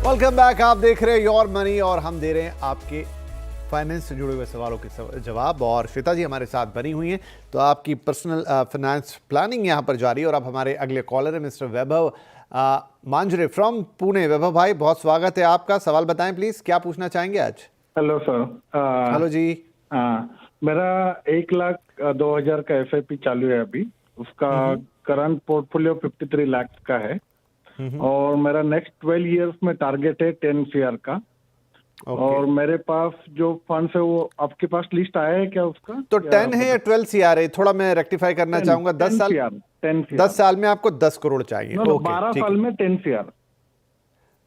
Welcome back. आप देख रहे हैं योर मनी और हम दे रहे हैं आपके फाइनेंस से जुड़े हुए सवालों के जवाब। और श्वेता जी हमारे साथ बनी हुई हैं, तो आपकी पर्सनल फाइनेंस प्लानिंग यहाँ पर जारी है। और अब हमारे अगले कॉलर है मिस्टर वैभव मांजरे फ्रॉम पुणे। वैभव भाई, बहुत स्वागत है आपका। सवाल बताएं प्लीज, क्या पूछना चाहेंगे आज? Hello sir. हेलो जी। मेरा 1,02,000 का एफआईपी चालू है अभी। उसका करंट पोर्टफोलियो 53 लाख का है और मेरा नेक्स्ट 12 इयर्स में टारगेट है 10 सीआर का। और मेरे पास जो फंड्स है वो आपके पास लिस्ट आया है क्या उसका? तो 10 है या 12 सीआर है? थोड़ा मैं रेक्टिफाई करना चाहूंगा। 10 साल 10 साल में आपको 10 करोड़ चाहिए। 12 साल में 10 सीआर।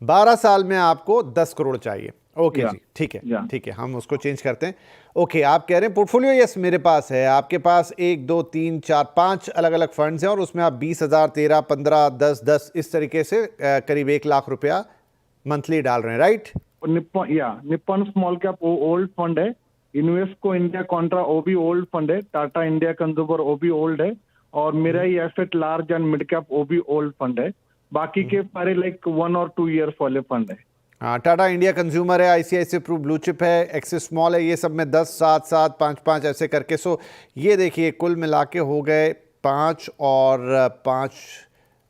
12 साल में आपको 10 करोड़ चाहिए। ओके जी, ठीक है, ठीक है, हम उसको चेंज करते हैं। ओके, आप कह रहे हैं पोर्टफोलियो यस मेरे पास है। आपके पास 1 2 3 4 5 अलग अलग फंड्स हैं और उसमें आप 20,000, 13, 15, 10 इस तरीके से करीब 1 लाख रुपया मंथली डाल रहे हैं, राइट? निप्पन स्मॉल कैप वो ओल्ड फंड है। इन्वेस्को इंडिया कॉन्ट्रा वो भी ओल्ड फंड है। टाटा इंडिया कंज्यूमर वो भी ओल्ड है। और मेरा ही asset large and mid cap वो भी ओल्ड फंड है। बाकी के सारे लाइक 1 और 2 इयर्स वाले फंड है। हाँ, टाटा इंडिया कंज्यूमर है, आईसीआईसीआई प्रू ब्लू चिप है, एक्सिस स्मॉल है, ये सब में 10, 7, 7, 5, 5 ऐसे करके। सो ये देखिए कुल मिला के हो गए 5 और 5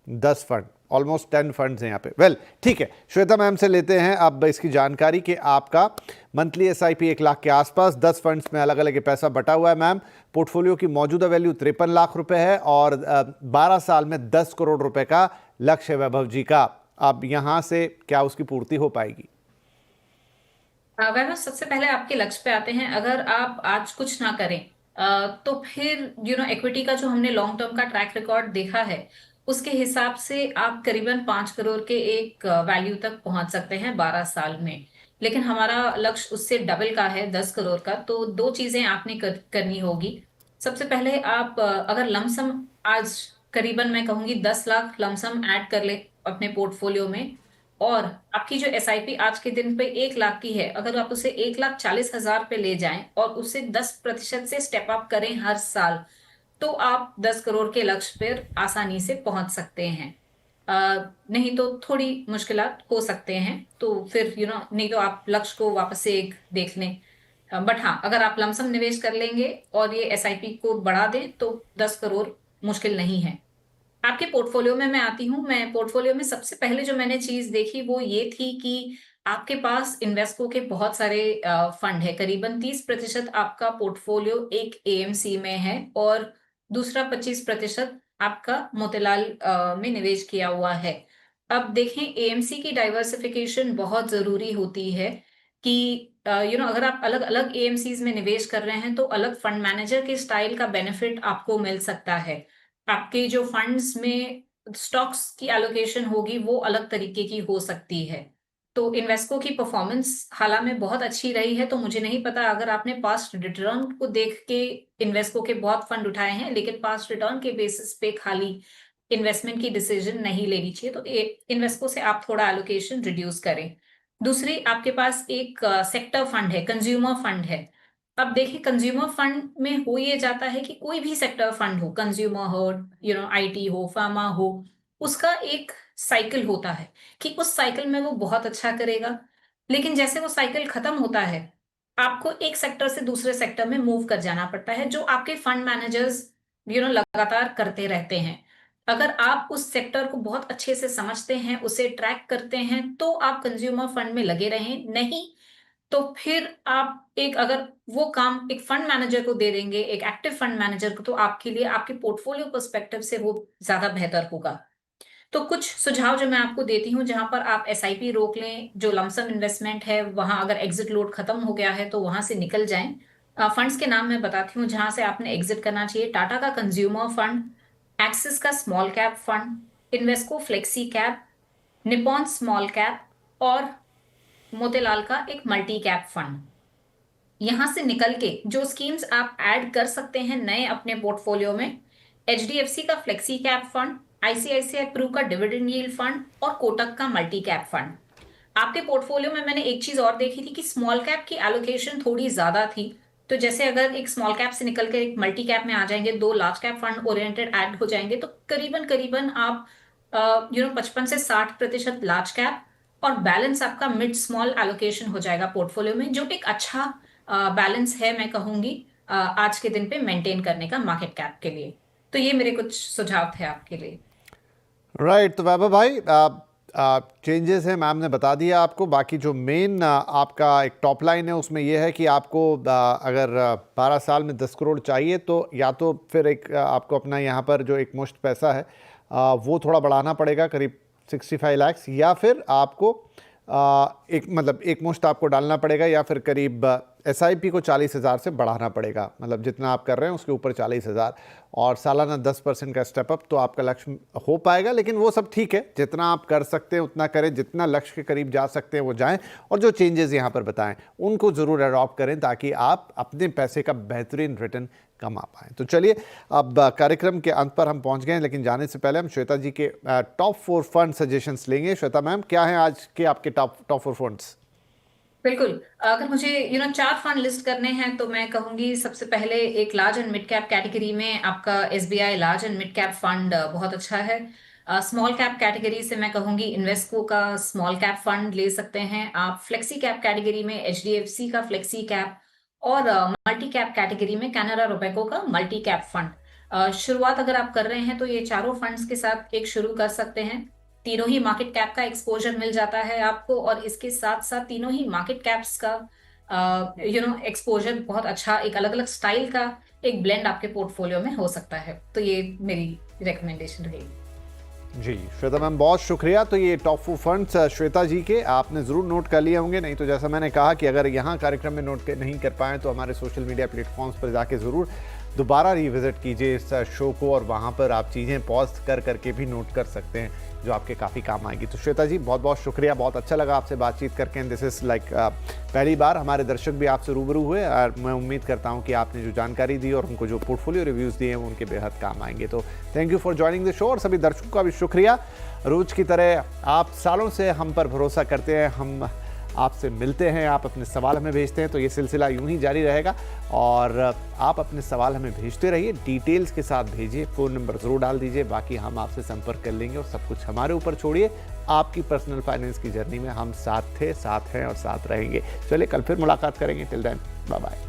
10 फंड, ऑलमोस्ट 10 फंड्स हैं यहाँ पे। वेल, ठीक है, श्वेता मैम से लेते हैं अब इसकी जानकारी कि आपका मंथली एसआईपी 1 लाख के आसपास 10 फंड्स में अलग अलग ये पैसा बटा हुआ है। मैम, पोर्टफोलियो की मौजूदा वैल्यू 53 लाख रुपए है और 12 साल में 10 करोड़ रुपए का लक्ष्य है वैभव जी का। अब यहां से क्या उसकी पूर्ति हो पाएगी? वैभव, सबसे पहले आपके लक्ष्य पे आते हैं। अगर आप आज कुछ ना करें तो फिर इक्विटी का जो हमने लॉन्ग टर्म का ट्रैक रिकॉर्ड देखा है उसके हिसाब से आप करीबन 5 करोड़ के एक वैल्यू तक पहुंच सकते हैं 12 साल में। लेकिन हमारा लक्ष्य उससे डबल का है, 10 करोड़ का। तो दो चीजें आपने करनी होगी। सबसे पहले आप अगर लमसम आज करीबन मैं कहूंगी 10 लाख लमसम ऐड कर ले अपने पोर्टफोलियो में, और आपकी जो एसआईपी आज के दिन पे 1 लाख की है, अगर आप उसे 1,40,000 पे ले जाएं और उसे 10% से स्टेप अप करें हर साल, तो आप 10 करोड़ के लक्ष्य पर आसानी से पहुंच सकते हैं। नहीं तो थोड़ी मुश्किलात हो सकते हैं, तो फिर नहीं तो आप लक्ष्य को वापस से एक देख लें। बट हाँ, अगर आप लमसम निवेश कर लेंगे और ये एसआईपी को बढ़ा दें तो 10 करोड़ मुश्किल नहीं है। आपके पोर्टफोलियो में मैं आती हूँ। मैं पोर्टफोलियो में सबसे पहले जो मैंने चीज देखी वो ये थी कि आपके पास इन्वेस्को के बहुत सारे फंड है। करीबन 30% आपका पोर्टफोलियो एक एएमसी में है और दूसरा 25% आपका मोतीलाल में निवेश किया हुआ है। अब देखें, एएमसी की डाइवर्सिफिकेशन बहुत जरूरी होती है कि अगर आप अलग अलग एएमसीज में निवेश कर रहे हैं तो अलग फंड मैनेजर के स्टाइल का बेनिफिट आपको मिल सकता है। आपके जो फंड्स में स्टॉक्स की एलोकेशन होगी वो अलग तरीके की हो सकती है। तो इन्वेस्को की परफॉर्मेंस हाल में बहुत अच्छी रही है। तो मुझे नहीं पता, अगर आपने पास्ट रिटर्न को देख के इन्वेस्को के बहुत फंड उठाए हैं, लेकिन पास्ट रिटर्न के बेसिस पे खाली इन्वेस्टमेंट की डिसीजन नहीं लेनी चाहिए। तो इन्वेस्को से आप थोड़ा एलोकेशन रिड्यूस करें। दूसरी, आपके पास एक सेक्टर फंड है, कंज्यूमर फंड है। अब देखिए, कंज्यूमर फंड में हो ये जाता है कि कोई भी सेक्टर फंड हो, कंज्यूमर हो, आईटी हो, फार्मा हो, उसका एक साइकिल होता है कि उस साइकिल में वो बहुत अच्छा करेगा। लेकिन जैसे वो साइकिल खत्म होता है, आपको एक सेक्टर से दूसरे सेक्टर में मूव कर जाना पड़ता है, जो आपके फंड मैनेजर्स लगातार करते रहते हैं। अगर आप उस सेक्टर को बहुत अच्छे से समझते हैं, उसे ट्रैक करते हैं, तो आप कंज्यूमर फंड में लगे रहें। नहीं तो फिर आप अगर वो काम एक फंड मैनेजर को दे देंगे, एक एक्टिव फंड मैनेजर को, तो आपके लिए आपके पोर्टफोलियो पर्सपेक्टिव से वो ज्यादा बेहतर होगा। तो कुछ सुझाव जो मैं आपको देती हूँ, जहां पर आप एसआईपी रोक लें, जो लमसम इन्वेस्टमेंट है वहां अगर एग्जिट लोड खत्म हो गया है तो वहां से निकल जाएं। फंड्स के नाम मैं बताती हूँ जहां से आपने एग्जिट करना चाहिए। टाटा का कंज्यूमर फंड, एक्सिस का small cap fund, Invesco flexi cap, Nippon small cap और मोतीलाल का एक मल्टी कैप फंड। यहां से निकल के जो स्कीम्स आप ऐड कर सकते हैं नए अपने पोर्टफोलियो में, एचडीएफसी का flexi cap fund, ICICI pru का डिविडेंड यील्ड फंड और कोटक का मल्टी कैप फंड। आपके पोर्टफोलियो में मैंने एक चीज और देखी थी कि स्मॉल कैप की एलोकेशन थोड़ी ज्यादा थी। तो जैसे अगर एक स्मॉल कैप से निकल के एक मल्टी कैप में आ जाएंगे, 2 large cap fund oriented add हो जाएंगे, तो करीबन करीबन आप 55 से 60% लार्ज कैप और बैलेंस आपका मिड स्मॉल एलोकेशन हो जाएगा पोर्टफोलियो में, जो कि एक अच्छा बैलेंस है, मैं कहूंगी आज के दिन पे मेंटेन करने का मार्केट कैप के लिए। तो ये मेरे कुछ सुझाव थे आपके लिए। राइट, तो वैभव भाई चेंजेस हैं, मैम ने बता दिया आपको। बाकी जो मेन आपका एक टॉप लाइन है उसमें यह है कि आपको अगर 12 साल में 10 करोड़ चाहिए तो या तो फिर एक आपको अपना यहाँ पर जो एक मुश्त पैसा है वो थोड़ा बढ़ाना पड़ेगा, करीब 65 लाख, या फिर आपको एक मुश्त आपको डालना पड़ेगा, या फिर करीब SIP को 40,000 से बढ़ाना पड़ेगा। मतलब जितना आप कर रहे हैं उसके ऊपर 40,000 और सालाना 10% का स्टेप अप, तो आपका लक्ष्य हो पाएगा। लेकिन वो सब ठीक है, जितना आप कर सकते हैं उतना करें, जितना लक्ष्य के करीब जा सकते हैं वो जाएं, और जो चेंजेस यहाँ पर बताएं उनको ज़रूर अडॉप्ट करें ताकि आप अपने पैसे का बेहतरीन रिटर्न कमा पाएँ। तो चलिए, अब कार्यक्रम के अंत पर हम पहुँच गए हैं, लेकिन जाने से पहले हम श्वेता जी के टॉप 4 फंड सजेशंस लेंगे। श्वेता मैम, क्या हैं आज के आपके टॉप 4 फंड्स? बिल्कुल, अगर मुझे 4 फंड लिस्ट करने हैं तो मैं कहूंगी सबसे पहले एक large and mid cap category में आपका SBI large and mid cap fund बहुत अच्छा है। स्मॉल कैप कैटेगरी से मैं कहूंगी इन्वेस्को का स्मॉल कैप फंड ले सकते हैं आप। फ्लेक्सी कैप कैटेगरी में HDFC का फ्लेक्सी कैप, और मल्टी कैप कैटेगरी में कैनरा रोबेको का मल्टी कैप फंड। शुरुआत अगर आप कर रहे हैं तो ये चारों फंड्स के साथ एक शुरू कर सकते हैं। तीनों ही मार्केट कैप का एक्सपोजर मिल जाता है आपको, और इसके साथ साथ तीनों ही मार्केट कैप्स का एक्सपोजर बहुत अच्छा, एक अलग अलग स्टाइल का एक ब्लेंड आपके पोर्टफोलियो में हो सकता है। तो ये मेरी रिकमेंडेशन रहेगी। जी श्वेता मैम, बहुत शुक्रिया। तो ये टॉप 4 फंड्स श्वेता जी के आपने ज़रूर नोट कर लिए होंगे, नहीं तो जैसा मैंने कहा कि अगर यहाँ कार्यक्रम में नोट नहीं कर पाएँ तो हमारे सोशल मीडिया प्लेटफॉर्म्स पर जाके ज़रूर दोबारा रिविज़िट कीजिए इस शो को, और वहाँ पर आप चीज़ें पॉज करके भी नोट कर सकते हैं जो आपके काफ़ी काम आएगी। तो श्वेता जी, बहुत बहुत शुक्रिया, बहुत अच्छा लगा आपसे बातचीत करके। दिस इज़ लाइक पहली बार हमारे दर्शक भी आपसे रूबरू हुए, और मैं उम्मीद करता हूँ कि आपने जो जानकारी दी और उनको जो पोर्टफोलियो रिव्यूज़ दिए हैं वो उनके बेहद काम आएंगे। तो thank you for joining the show, और सभी दर्शकों का भी शुक्रिया। रोज़ की तरह आप सालों से हम पर भरोसा करते हैं, हम आपसे मिलते हैं, आप अपने सवाल हमें भेजते हैं, तो ये सिलसिला यूं ही जारी रहेगा। और आप अपने सवाल हमें भेजते रहिए, डिटेल्स के साथ भेजिए, फ़ोन नंबर ज़रूर डाल दीजिए, बाकी हम आपसे संपर्क कर लेंगे। और सब कुछ हमारे ऊपर छोड़िए, आपकी पर्सनल फाइनेंस की जर्नी में हम साथ थे, साथ हैं और साथ रहेंगे। चलिए, कल फिर मुलाकात करेंगे। Till then, bye bye.